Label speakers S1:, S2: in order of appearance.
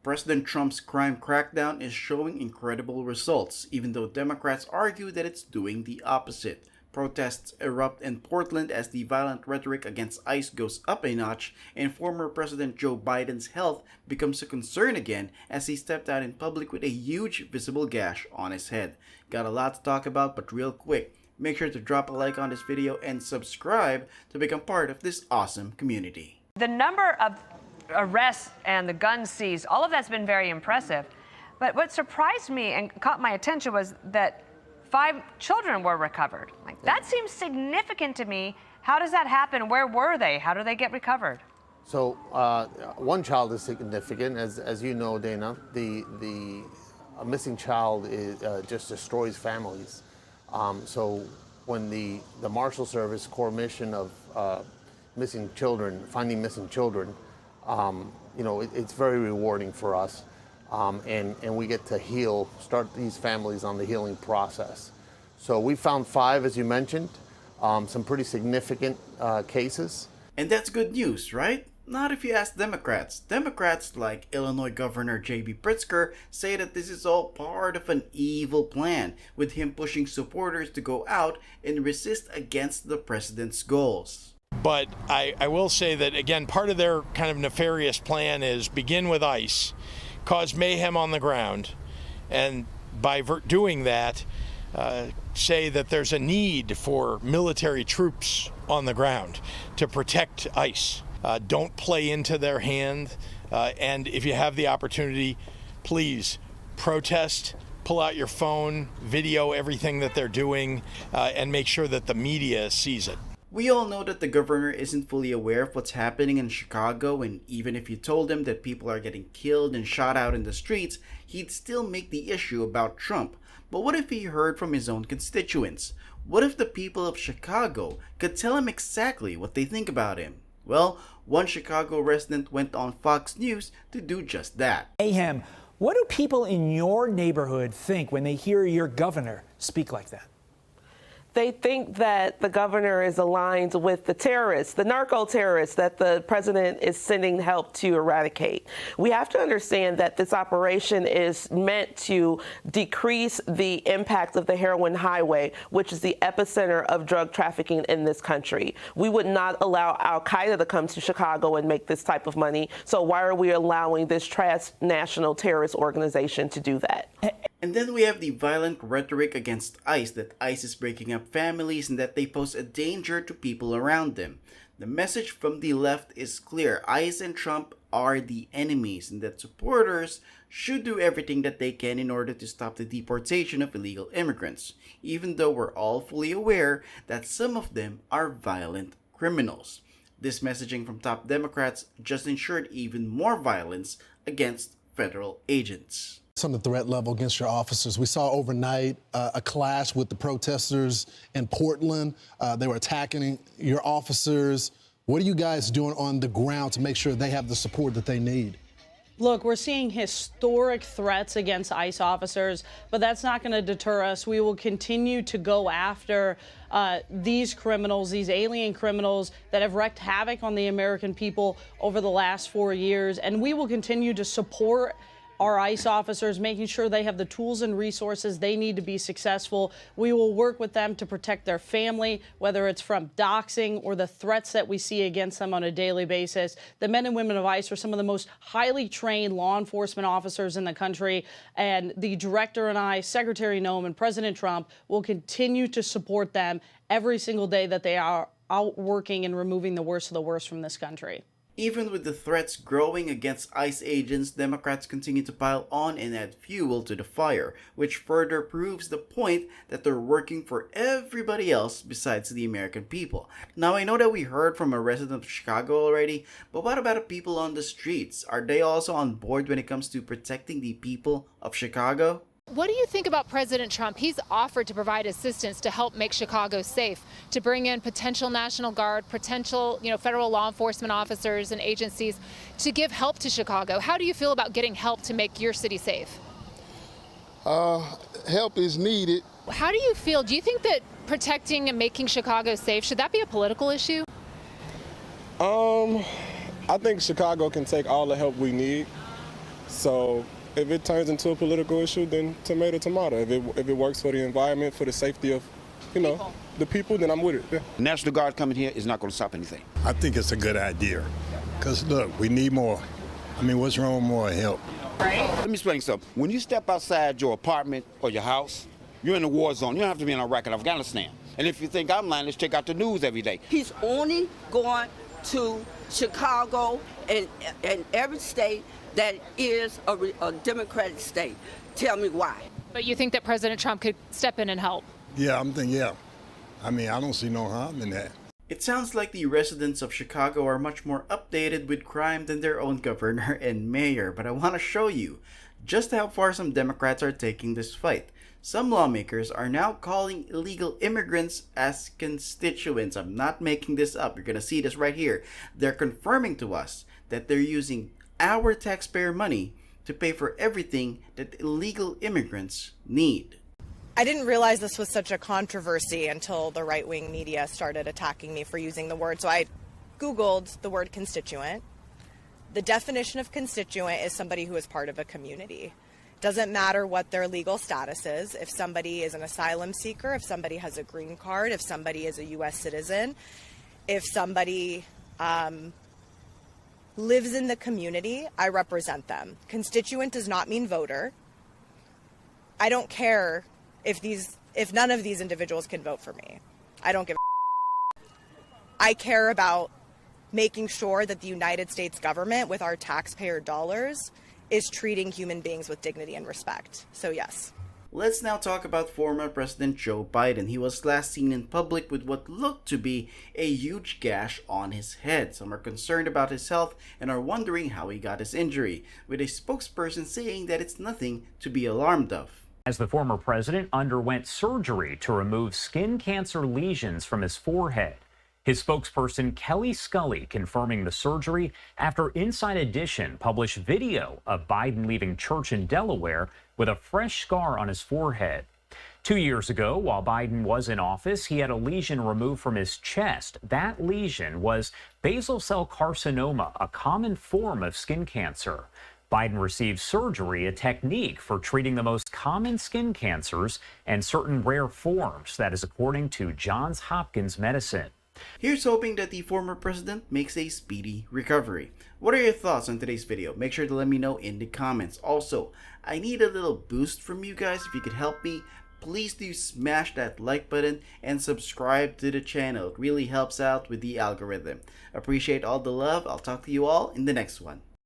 S1: President Trump's crime crackdown is showing incredible results, even though Democrats argue that it's doing the opposite. Protests erupt in Portland as the violent rhetoric against ICE goes up a notch, and former President Joe Biden's health becomes a concern again as he stepped out in public with a huge visible gash on his head. Got a lot to talk about, but real quick, make sure to drop a like on this video and subscribe to become part of this awesome community.
S2: The number of arrests and the guns seized, all of that's been very impressive. But what surprised me and caught my attention was that 5 children were recovered. That seems significant to me. How does that happen? Where were they? How do they get recovered?
S3: So one child is significant, as you know, Dana. A missing child just destroys families. So when the Marshal Service core mission of missing children, finding missing children, it's very rewarding for us. And we get to start these families on the healing process. So we found 5, as you mentioned, some pretty significant cases.
S1: And that's good news, right? Not if you ask Democrats. Democrats like Illinois Governor J.B. Pritzker say that this is all part of an evil plan, with him pushing supporters to go out and resist against the president's goals.
S4: But I will say that, again, part of their kind of nefarious plan is begin with ICE, cause mayhem on the ground, and by doing that, say that there's a need for military troops on the ground to protect ICE. Don't play into their hand, and if you have the opportunity, please protest, pull out your phone, video everything that they're doing, and make sure that the media sees it.
S1: We all know that the governor isn't fully aware of what's happening in Chicago, and even if you told him that people are getting killed and shot out in the streets, he'd still make the issue about Trump. But what if he heard from his own constituents? What if the people of Chicago could tell him exactly what they think about him? Well, one Chicago resident went on Fox News to do just that.
S5: Mayhem. What do people in your neighborhood think when they hear your governor speak like that?
S6: They think that the governor is aligned with the terrorists, the narco-terrorists that the president is sending help to eradicate. We have to understand that this operation is meant to decrease the impact of the heroin highway, which is the epicenter of drug trafficking in this country. We would not allow al-Qaeda to come to Chicago and make this type of money. So why are we allowing this transnational terrorist organization to do that?
S1: And then we have the violent rhetoric against ICE, that ICE is breaking up families and that they pose a danger to people around them. The message from the left is clear. ICE and Trump are the enemies, and that supporters should do everything that they can in order to stop the deportation of illegal immigrants, even though we're all fully aware that some of them are violent criminals. This messaging from top Democrats just ensured even more violence against federal agents.
S7: On the threat level against your officers. We saw overnight a clash with the protesters in Portland. They were attacking your officers. What are you guys doing on the ground to make sure they have the support that they need?
S8: Look, we're seeing historic threats against ICE officers, but that's not going to deter us. We will continue to go after these criminals, these alien criminals that have wreaked havoc on the American people over the last 4 years, and we will continue to support our ICE officers, making sure they have the tools and resources they need to be successful. We will work with them to protect their family, whether it's from doxing or the threats that we see against them on a daily basis. The men and women of ICE are some of the most highly trained law enforcement officers in the country, and the director and I, Secretary Noem and President Trump, will continue to support them every single day that they are out working and removing the worst of the worst from this country.
S1: Even with the threats growing against ICE agents, Democrats continue to pile on and add fuel to the fire, which further proves the point that they're working for everybody else besides the American people. Now, I know that we heard from a resident of Chicago already, but what about the people on the streets? Are they also on board when it comes to protecting the people of Chicago?
S9: What do you think about President Trump? He's offered to provide assistance to help make Chicago safe, to bring in potential National Guard, potential, federal law enforcement officers and agencies to give help to Chicago. How do you feel about getting help to make your city safe?
S10: Help is needed.
S9: How do you feel? Do you think that protecting and making Chicago safe, should that be a political issue?
S10: I think Chicago can take all the help we need. So if it turns into a political issue, then tomato, tomato. If it works for the environment, for the safety of, the people, then I'm with it. Yeah.
S11: National Guard coming here is not going to stop anything.
S12: I think it's a good idea. Because, look, we need more. I mean, what's wrong with more help?
S11: Right. Let me explain something. When you step outside your apartment or your house, you're in a war zone. You don't have to be in Iraq and Afghanistan. And if you think I'm lying, let's check out the news every day.
S13: He's only going to Chicago and every state that is a Democratic state. Tell me why.
S9: But you think that President Trump could step in and help?
S12: Yeah, I'm thinking, yeah. I mean, I don't see no harm in that.
S1: It sounds like the residents of Chicago are much more updated with crime than their own governor and mayor, but I want to show you just how far some Democrats are taking this fight. Some lawmakers are now calling illegal immigrants as constituents. I'm not making this up. You're going to see this right here. They're confirming to us that they're using our taxpayer money to pay for everything that illegal immigrants need.
S14: I didn't realize this was such a controversy until the right-wing media started attacking me for using the word. So I Googled the word constituent. The definition of constituent is somebody who is part of a community. Doesn't matter what their legal status is. If somebody is an asylum seeker, if somebody has a green card, if somebody is a U.S. citizen, if somebody lives in the community, I represent them. Constituent does not mean voter. I don't care if none of these individuals can vote for me. I don't give a I care about making sure that the United States government, with our taxpayer dollars, is treating human beings with dignity and respect. So yes.
S1: Let's now talk about former President Joe Biden. He was last seen in public with what looked to be a huge gash on his head. Some are concerned about his health and are wondering how he got his injury, with a spokesperson saying that it's nothing to be alarmed of.
S15: As the former president underwent surgery to remove skin cancer lesions from his forehead. His spokesperson Kelly Scully confirming the surgery after Inside Edition published video of Biden leaving church in Delaware with a fresh scar on his forehead. 2 years ago, while Biden was in office, he had a lesion removed from his chest. That lesion was basal cell carcinoma, a common form of skin cancer. Biden received surgery, a technique for treating the most common skin cancers and certain rare forms. That is according to Johns Hopkins Medicine.
S1: Here's hoping that the former president makes a speedy recovery. What are your thoughts on today's video? Make sure to let me know in the comments. Also, I need a little boost from you guys. If you could help me, please do smash that like button and subscribe to the channel. It really helps out with the algorithm. Appreciate all the love. I'll talk to you all in the next one.